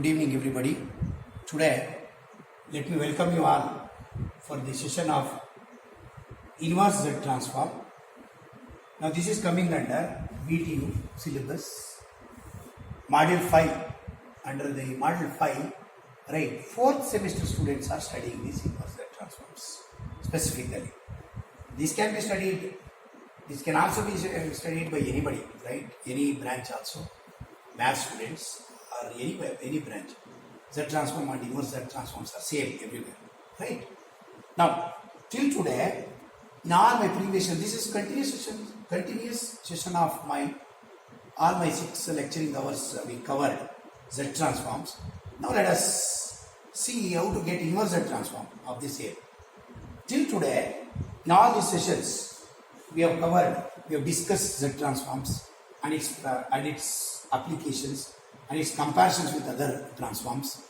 Good evening, everybody. Today, let me welcome you all for the session of inverse Z transform. Now, this is coming under BTU syllabus, Module 5. Under the Module 5, right, 4th semester students are studying these inverse Z transforms specifically. This can be studied, this can also be studied by anybody, right? Any branch also, math students or any branch. Z transform and inverse Z transforms are same everywhere, right? Now, till today, in all my previous sessions, this is continuous session of all my 6 lecturing hours we covered Z transforms. Now let us see how to get inverse Z transform of the same. Till today, in all these sessions, we have discussed Z transforms and its applications and its comparisons with other transforms.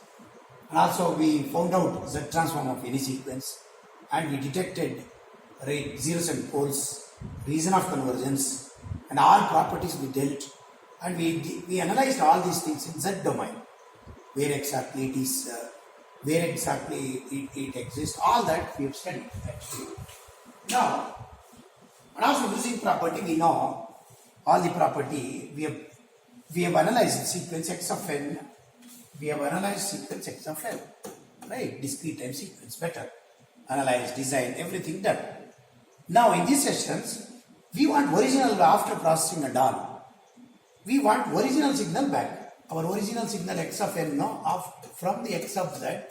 And also we found out Z transform of any sequence, and we detected zeros and poles, reason of convergence, and all properties we dealt, and we analyzed all these things in Z domain, where exactly it is, where exactly it exists. All that we have studied actually. Now, and also using property, we know all the property. We have analyzed sequence X of n. We have analyzed sequence X of n, right? Discrete time sequence, better analyzed, design, everything done. Now in these sessions, we want original after processing and all. We want original signal back. Our original signal X of n, from the X of Z,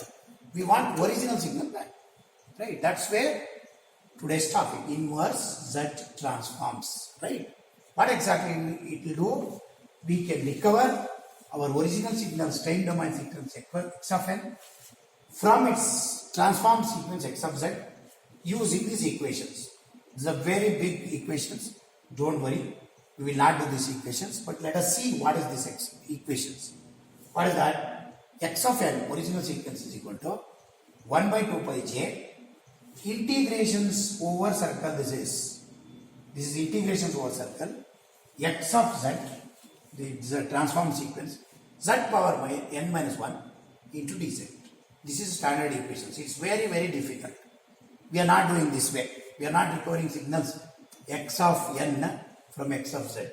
we want original signal back, right? That's where today's topic, inverse Z transforms, right? What exactly it will do? We can recover our original signal time domain sequence X of n from its transform sequence X of Z using these equations. These are very big equations. Don't worry, we will not do these equations, but let us see what is this equations. What is that? X of n, original sequence, is equal to 1 by 2 pi j integrations over circle. This is integrations over circle X of Z, the transform sequence, Z power by n minus 1 into dz. This is standard equations. It's very, very difficult. We are not doing this way. We are not recovering signals X of n from X of Z.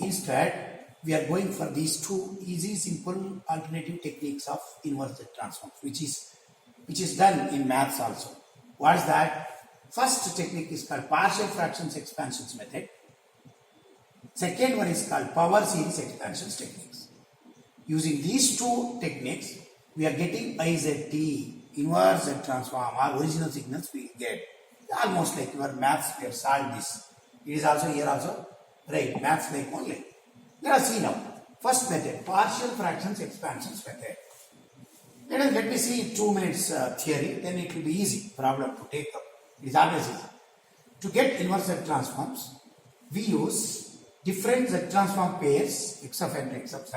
Instead, we are going for these two easy, simple alternative techniques of inverse Z transforms, which is done in maths also. What is that? First technique is called partial fractions expansions method. Second one is called power series expansions techniques. Using these two techniques, we are getting IZT, inverse Z transform, or original signals we get. Almost like your maths, we have solved this. It is also here also, right? Maths like only. Let us see now. First method, partial fractions expansions method. Let me see 2 minutes theory, then it will be easy problem to take up. It is always easy. To get inverse Z transforms, we use different Z transform pairs, X of n to X of Z,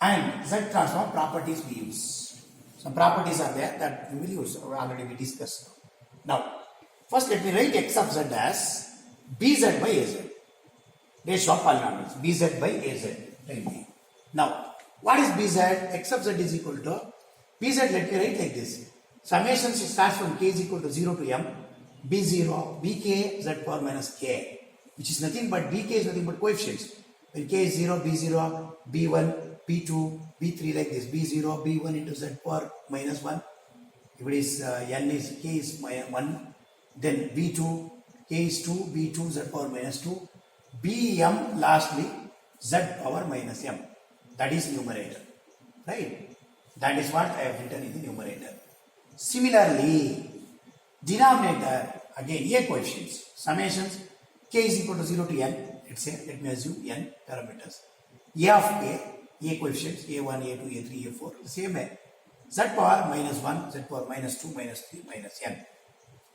and Z transform properties we use. Some properties are there that we will use, already we discussed. Now, first let me write X of Z as Bz by Az. Ratio of polynomials, Bz by Az. Now, what is Bz? X of Z is equal to Bz, let me write like this. Summation starts from k is equal to 0 to m, B0, Bk, Z power minus k, which is nothing but Bk is nothing but coefficients. When k is 0, B0, B1, B2, B3 like this, B0, B1 into Z power minus 1. If it is n is k is 1, then B2, k is 2, B2, Z power minus 2, Bm lastly, Z power minus m. That is numerator, right? That is what I have written in the numerator. Similarly, denominator, again a coefficients, summations, k is equal to 0 to n, let's say, let me assume n parameters. A of k, a coefficients, a1, a2, a3, a4, the same way. Z power minus 1, Z power minus 2, minus 3, minus n.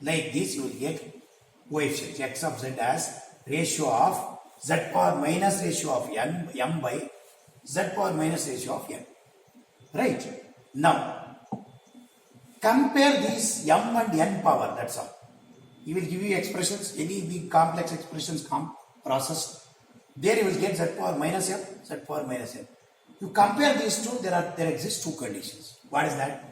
Like this, you will get coefficients, X of Z as ratio of Z power minus ratio of n, m by Z power minus ratio of n. Right? Now, compare these m and n power, that's all. He will give you expressions, any big complex expressions processed. There you will get Z power minus m, Z power minus n. You compare these two, there exist two conditions. What is that?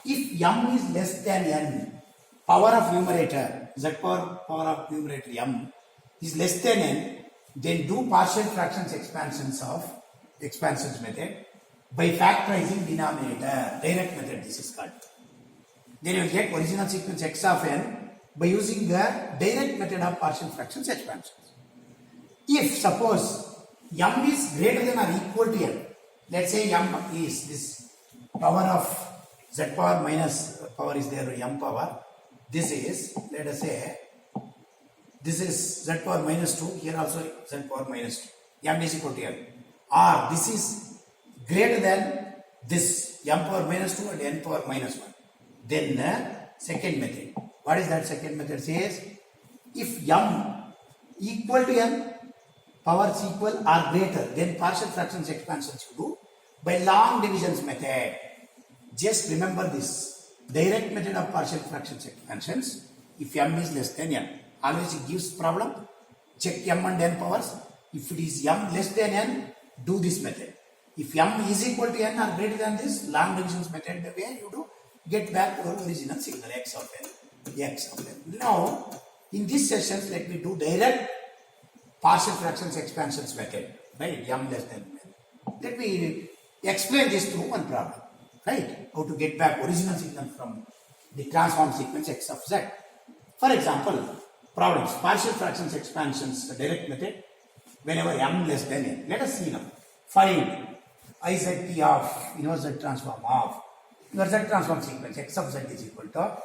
If m is less than n, power of numerator, z power of numerator m is less than n, then do partial fractions expansions method by factorizing denominator. Direct method this is called. Then you will get original sequence x of n by using the direct method of partial fractions expansions. If suppose m is greater than or equal to n, let's say m is this power of z power minus power is there, m power. This is, let us say, this is z power minus 2, here also z power minus 2, m is equal to n. Or this is greater than this m power minus 2 and n power minus 1. Then the second method. What is that second method? Says if m equal to n, powers equal or greater, then partial fractions expansions you do by long divisions method. Just remember this direct method of partial fractions expansions. If m is less than n, always it gives problem. Check m and n powers. If it is m less than n, do this method. If m is equal to n or greater than this, long divisions method, the way you do, get back your original signal x of n. X of n. Now, in these sessions, let me do direct partial fractions expansions method, right? M less than n. Let me explain this through one problem, right? How to get back original signal from the transform sequence x of z. For example, problems, partial fractions expansions, the direct method, whenever m less than n. Let us see now. Find IZT of inverse z transform of inverse z transform sequence x of z is equal to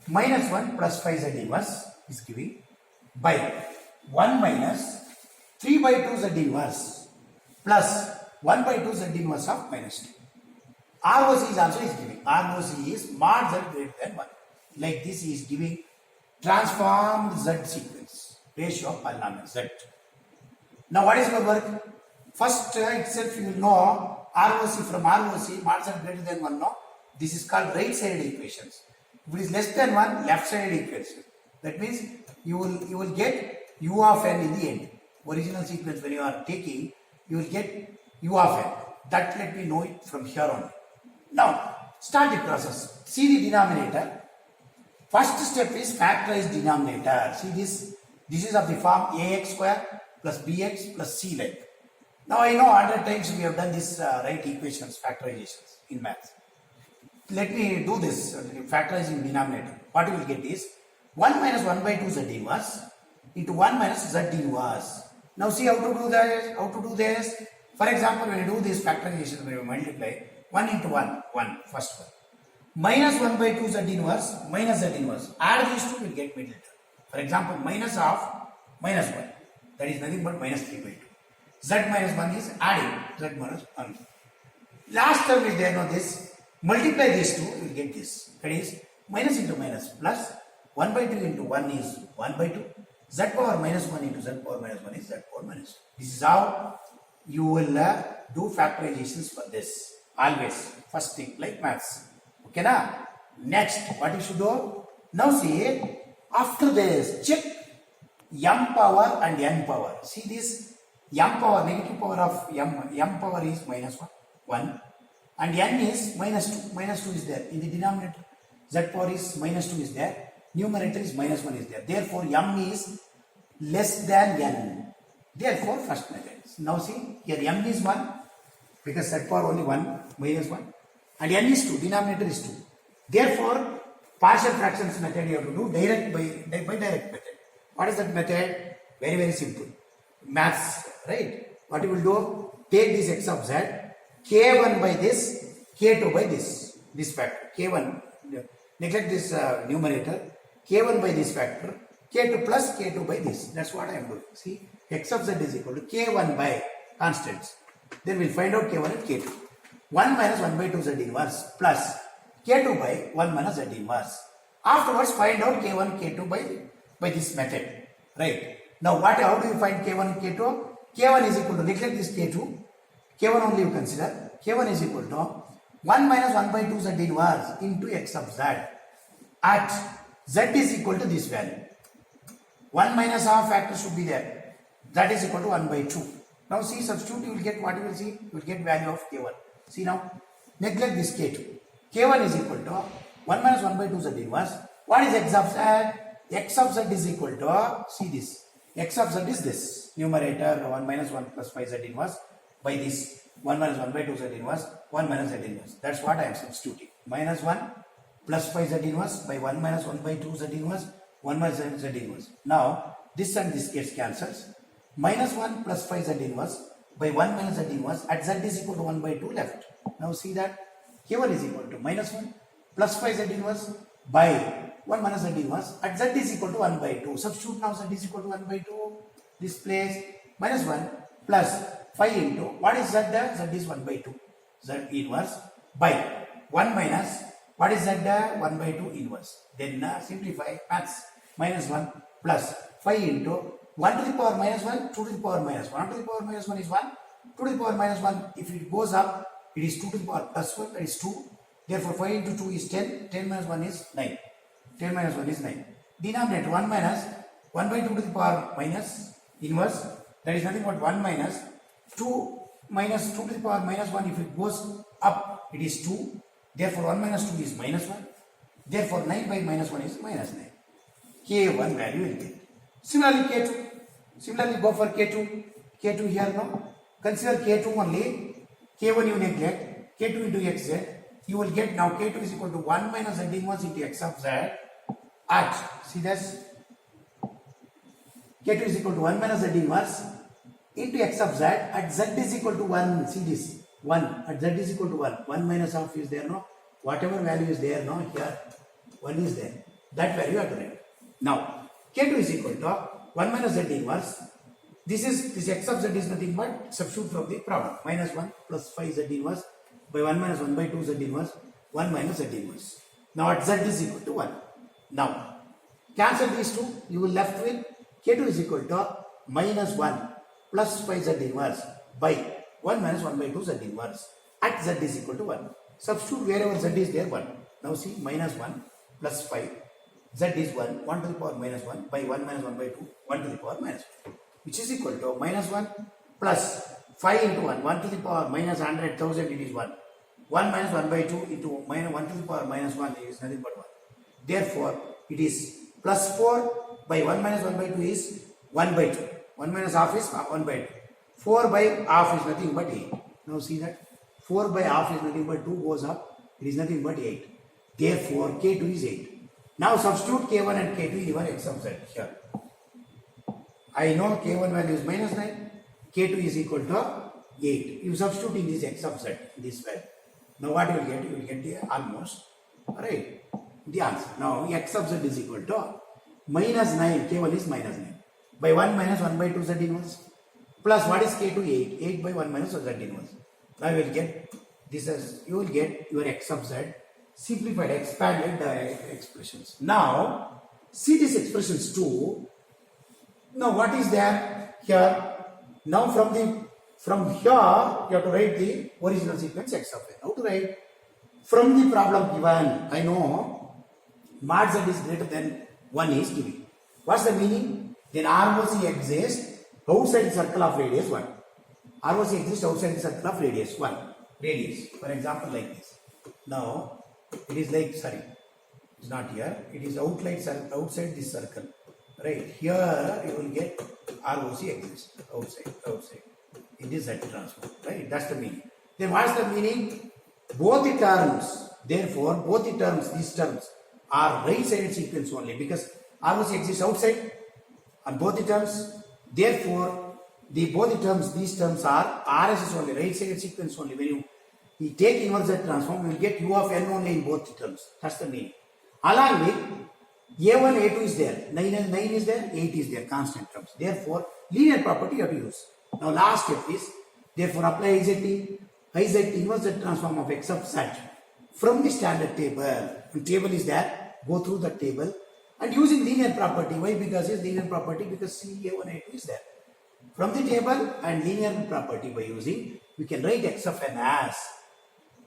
minus 1 plus 5 z inverse is giving by 1 minus 3 by 2 z inverse plus 1 by 2 z inverse of minus 2. ROC is also is giving. ROC is mod z greater than 1. Like this is giving transformed z sequence, ratio of polynomial z. Now what is your work? First itself you will know ROC from ROC, mod z greater than 1 no. This is called right sided equations. If it is less than 1, left sided equation. That means you will get u of n in the end. Original sequence when you are taking, you will get u of n. That let me know it from here on. Now start the process. See the denominator. First step is factorize denominator. See this is of the form ax square plus bx plus c like. Now I know 100 times we have done this right equations factorizations in maths. Let me do this factorizing denominator. What you will get is 1 minus 1 by 2 z inverse into 1 minus z inverse. Now see how to do that. How to do this? For example, when you do this factorization, when you multiply 1 into 1, 1 first one. Minus 1 by 2 z inverse minus z inverse. Add these two, you will get middle term. For example, minus of minus 1. That is nothing but minus 3 by 2. Z minus 1 is adding z minus 1. Last term is there, no this. Multiply these two, you will get this. That is minus into minus plus 1 by 2 into 1 is 1 by 2. Z power minus 1 into z power minus 1 is z power minus 2. This is how you will do factorizations for this. Always. First thing like maths. Okay na? Next, what you should do? Now see, after this, check m power and n power. See this m power, negative power of m power is minus 1. And n is minus 2. Minus 2 is there. In the denominator, z power is minus 2 is there. Numerator is minus 1 is there. Therefore, m is less than n. Therefore, first method. Now see, here m is 1 because z power only 1 minus 1. And n is 2. Denominator is 2. Therefore, partial fractions method you have to do direct by direct method. What is that method? Very, very simple. Maths, right? What you will do? Take this x of z, k1 by this, k2 by this factor. K1, neglect this numerator, k1 by this factor, k2 plus k2 by this. That's what I am doing. See, x of z is equal to k1 by constants. Then we'll find out k1 and k2. 1 minus 1 by 2 z inverse plus k2 by 1 minus z inverse. Afterwards, find out k1, k2 by this method. Right? Now, how do you find k1 and k2? k1 is equal to, neglect this k2. k1 only you consider. k1 is equal to 1 minus 1 by 2 z inverse into x of z at z is equal to this value. 1 minus half factor should be there. That is equal to 1 by 2. Now see, substitute, you will get what you will see? You will get value of k1. See now, neglect this k2. k1 is equal to 1 minus 1 by 2 z inverse. What is x of z? X of z is equal to, see this, x of z is this, numerator 1 minus 1 plus 5 z inverse by this 1 minus 1 by 2 z inverse, 1 minus z inverse. That's what I am substituting. Minus 1 plus 5 z inverse by 1 minus 1 by 2 z inverse, 1 minus z inverse. Now, this and this gets cancels. Minus 1 plus 5 z inverse by 1 minus z inverse at z is equal to 1 by 2 left. Now see that k1 is equal to minus 1 plus 5 z inverse by 1 minus z inverse at z is equal to 1 by 2. Substitute now z is equal to 1 by 2. This place minus 1 plus 5 into, what is z there? Z is 1 by 2. Z inverse by 1 minus, what is z there? 1 by 2 inverse. Then simplify maths. Minus 1 plus 5 into 1 to the power minus 1, 2 to the power minus 1. 1 to the power minus 1 is 1. 2 to the power minus 1, if it goes up, it is 2 to the power plus 1, that is 2. Therefore, 5 into 2 is 10. 10 minus 1 is 9. 10 minus 1 is 9. Denominator 1 minus 1 by 2 to the power minus inverse, that is nothing but 1 minus 2 minus 2 to the power minus 1. If it goes up, it is 2. Therefore, 1 minus 2 is minus 1. Therefore, 9 by minus 1 is minus 9. K1 value will get. Similarly, K2. Similarly, go for K2. K2 here now. Consider K2 only. K1 you neglect. K2 into xz. You will get now K2 is equal to 1 minus z inverse into x of z at, see this, K2 is equal to 1 minus z inverse into x of z at z is equal to 1. See this, 1 at z is equal to 1. 1 minus half is there, no? Whatever value is there, no? Here 1 is there. That value are correct. Now K2 is equal to 1 minus z inverse. This x of z is nothing but substitute from the problem. Minus 1 plus 5 z inverse by 1 minus 1 by 2 z inverse, 1 minus z inverse. Now at z is equal to 1. Now cancel these two, you will left with K2 is equal to minus 1 plus 5 z inverse by 1 minus 1 by 2 z inverse at z is equal to 1. Substitute wherever z is there 1. Now see, minus 1 plus 5, z is 1, 1 to the power minus 1 by 1 minus 1 by 2, 1 to the power minus 1, which is equal to minus 1 plus 5 into 1, 1 to the power minus 100,000, it is 1. 1 minus 1 by 2 into minus 1 to the power minus 1 is nothing but 1. Therefore, it is plus 4 by 1 minus 1 by 2 is 1 by 2. 1 minus half is 1 by 2. 4 by half is nothing but 8. Now see that 4 by half is nothing but 2 goes up, it is nothing but 8. Therefore, K2 is 8. Now substitute K1 and K2 in your x of z here. I know K1 value is minus 9, K2 is equal to 8. You substitute in this x of z, this value. Now what you will get? You will get the almost, right, the answer. Now x of z is equal to minus 9, K1 is minus 9, by 1 minus 1 by 2 z inverse, plus what is K2? 8, 8 by 1 minus z inverse. Now you will get this as, you will get your x of z, simplified, expanded expressions. Now see these expressions too. Now what is there here? Now from here you have to write the original sequence x of n. How to write? From the problem given, I know mod z is greater than 1 is given. What's the meaning? Then ROC exists outside the circle of radius 1. ROC exists outside the circle of radius 1. Radius, for example, like this. Now it is like, sorry, it's not here, it is outside this circle. Right, here you will get ROC exists outside. It is Z transform, right? That's the meaning. Then what is the meaning? Both the terms, therefore, both the terms, these terms are right-sided sequence only, because ROC exists outside on both the terms. Therefore, both the terms, these terms are RS only, right-sided sequence only. When you take inverse Z transform, you will get U of n only in both the terms. That's the meaning. Along with A1, A2 is there, 9 is there, 8 is there, constant terms. Therefore, linear property you have to use. Now, last step is, therefore, apply IZT inverse Z transform of x of z from the standard table. And table is there, go through the table and using linear property. Why? Because it's linear property, because A1, A2 is there. From the table and linear property by using, we can write x of n as,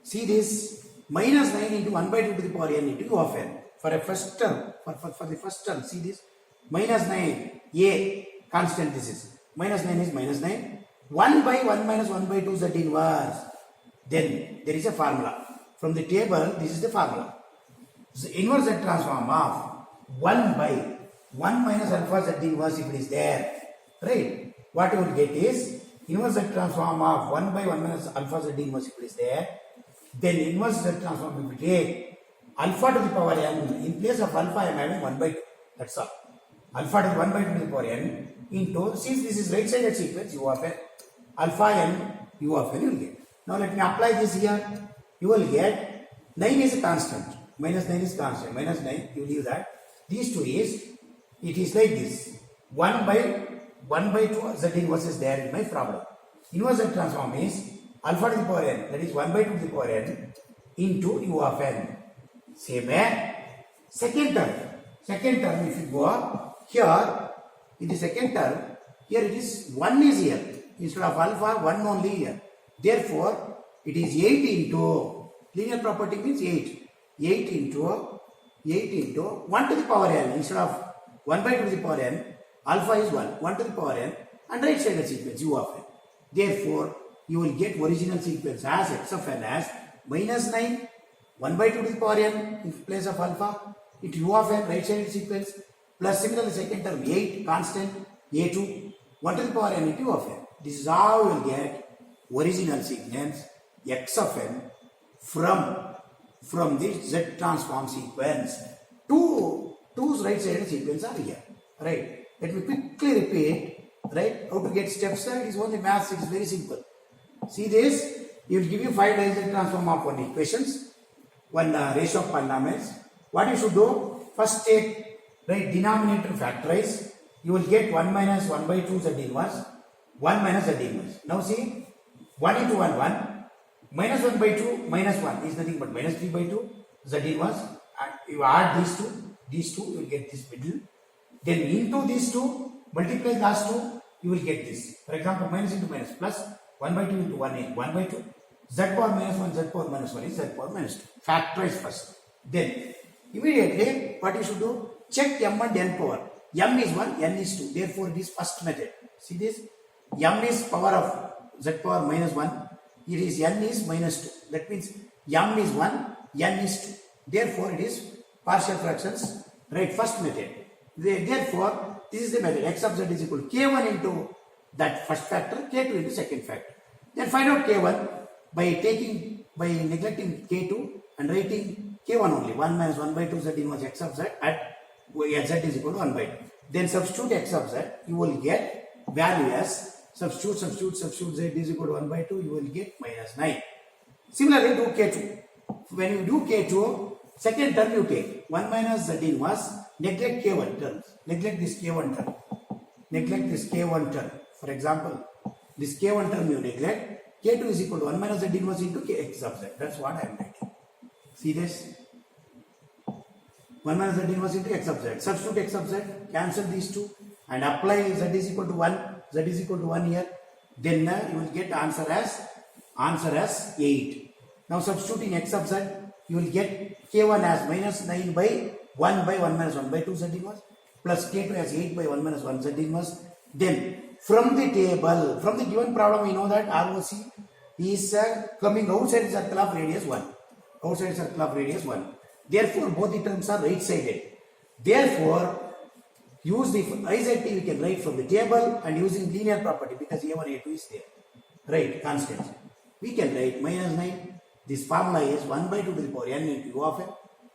see this, minus 9 into 1 by 2 to the power n into U of n. For a first term, for the first term, see this, minus 9, a constant this is, minus 9 is minus 9, 1 by 1 minus 1 by 2 z inverse. Then there is a formula. From the table, this is the formula. The inverse Z transform of 1 by 1 minus alpha Z inverse if it is there. Right? What you will get is inverse Z transform of 1 by 1 minus alpha Z inverse if it is there. Then inverse Z transform if we take alpha to the power n. In place of alpha I am having 1 by 2. That's all. Alpha to the 1 by 2 to the power n into, since this is right sided sequence, u of n. Alpha n, u of n you will get. Now let me apply this here. You will get 9 is a constant. Minus 9 is constant. Minus 9, you leave that. These two is, it is like this. 1 by 2 z inverse is there in my problem. Inverse Z transform is alpha to the power n, that is 1 by 2 to the power n into u of n. Same way, second term. Second term, if you go up here, in the second term, here it is 1 is here. Instead of alpha, 1 only here. Therefore, it is 8 into, linear property means 8. 8 into 1 to the power n. Instead of 1 by 2 to the power n, alpha is 1. 1 to the power n and right sided sequence u of n. Therefore, you will get original sequence as x of n as minus 9, 1 by 2 to the power n in place of alpha, into u of n right sided sequence, plus similarly second term 8 constant, a2, 1 to the power n into u of n. This is how you will get original sequence x of n from the Z transform sequence. Two right sided sequence are here. Right. Let me quickly repeat. Right. How to get steps? It is only maths. It is very simple. See this. It will give you 5 right sided transform of one equations, one ratio of polynomials. What you should do? First take right denominator factorize. You will get 1 minus 1 by 2 Z inverse, 1 minus Z inverse. Now see 1 into 1 1. Minus 1 by 2 minus 1 is nothing but minus 3 by 2 Z inverse, and you add these two you will get this middle. Then into these two multiply last two, you will get this. For example, minus into minus plus 1 by 2 into 1 is 1 by 2. Z power minus 1, Z power minus 1 is Z power minus 2. Factorize first. Then immediately what you should do? Check m and n power. M is 1, n is 2. Therefore, it is first method. See this? M is power of Z power minus 1. It is n is minus 2. That means m is 1, n is 2. Therefore, it is partial fractions, right? First method. Therefore, this is the method. X of z is equal to k1 into that first factor, k2 into second factor. Then find out k1 by neglecting k2 and writing k1 only. 1 minus 1 by 2 z inverse x of z at z is equal to 1 by 2. Then substitute x of z, you will get value as substitute z is equal to 1 by 2, you will get minus 9. Similarly, do k2. When you do k2, second term you take 1 minus z inverse, neglect k1 terms. Neglect this k1 term. Neglect this k1 term. For example, this k1 term you neglect, k2 is equal to 1 minus z inverse into x of z. That's what I am writing. See this? 1 minus z inverse into x of z. Substitute x of z, cancel these two and apply z is equal to 1. Z is equal to 1 here. Then you will get answer as 8. Now substituting x of z, you will get k1 as minus 9 by 1 minus 1 by 2 z inverse plus k2 as 8 by 1 minus 1 z inverse. Then from the table, from the given problem, we know that ROC is coming outside circle of radius 1. Outside circle of radius 1. Therefore, both the terms are right sided. Therefore, use the IZT we can write from the table and using linear property because A1, A2 is there. Right, constant. We can write minus 9. This formula is 1 by 2 to the power n into u of n,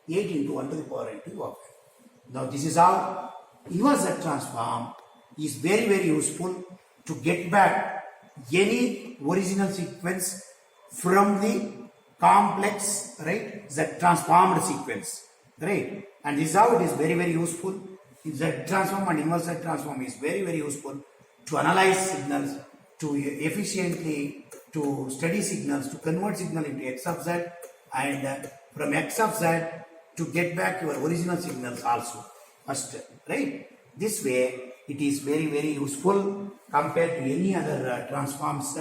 8 into 1 to the power n into u of n. Now this is how inverse Z transform is very, very useful to get back any original sequence from the complex, right, Z transformed sequence. Right, and this is how it is very, very useful. Z transform and inverse Z transform is very, very useful to analyze signals, to efficiently to study signals, to convert signal into x of z, and from x of z to get back your original signals also first, right? This way it is very, very useful compared to any other transforms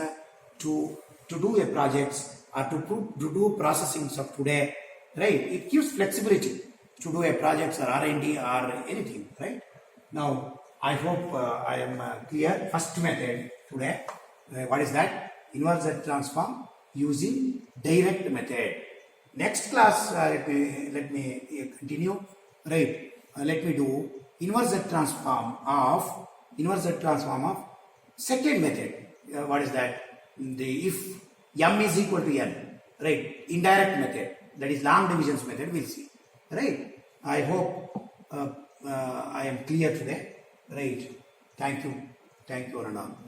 to do a projects or to do processing of today, right? It gives flexibility to do a projects or R&D or anything, right? Now, I hope I am clear. First method today. What is that? Inverse Z transform using direct method. Next class, let me continue. Right. Let me do inverse Z transform of second method. What is that? If m is equal to n. Right. Indirect method. That is long divisions method. We'll see. Right. I hope I am clear today. Right. Thank you. Thank you, Anand.